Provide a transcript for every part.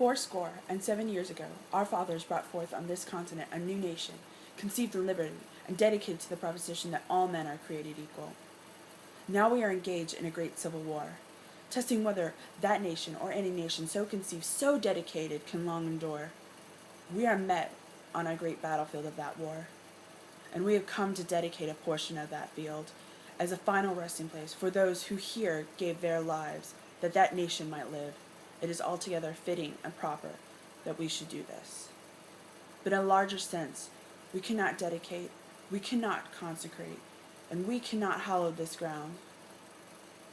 407 years ago, our fathers brought forth on this continent a new nation, conceived in liberty, and dedicated to the proposition that all men are created equal. Now we are engaged in a great civil war, testing whether that nation or any nation so conceived, so dedicated, can long endure. We are met on a great battlefield of that war, and we have come to dedicate a portion of that field as a final resting place for those who here gave their lives that that nation might live. It is altogether fitting and proper that we should do this. But in a larger sense, we cannot dedicate, we cannot consecrate, and we cannot hallow this ground.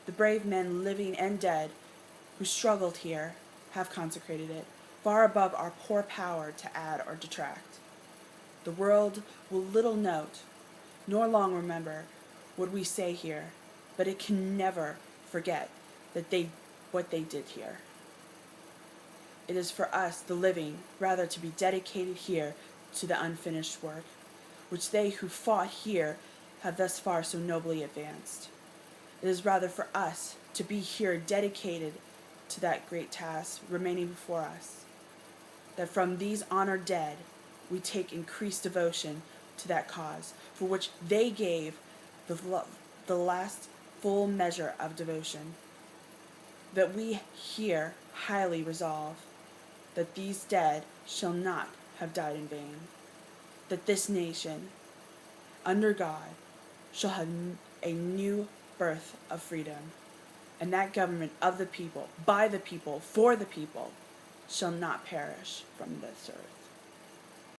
The brave men, living and dead, who struggled here, have consecrated it, far above our poor power to add or detract. The world will little note, nor long remember, what we say here, but it can never forget what they did here. It is for us, the living, rather to be dedicated here to the unfinished work, which they who fought here have thus far so nobly advanced. It is rather for us to be here dedicated to that great task remaining before us, that from these honored dead we take increased devotion to that cause for which they gave the last full measure of devotion, that we here highly resolve that these dead shall not have died in vain, that this nation, under God, shall have a new birth of freedom, and that government of the people, by the people, for the people, shall not perish from this earth.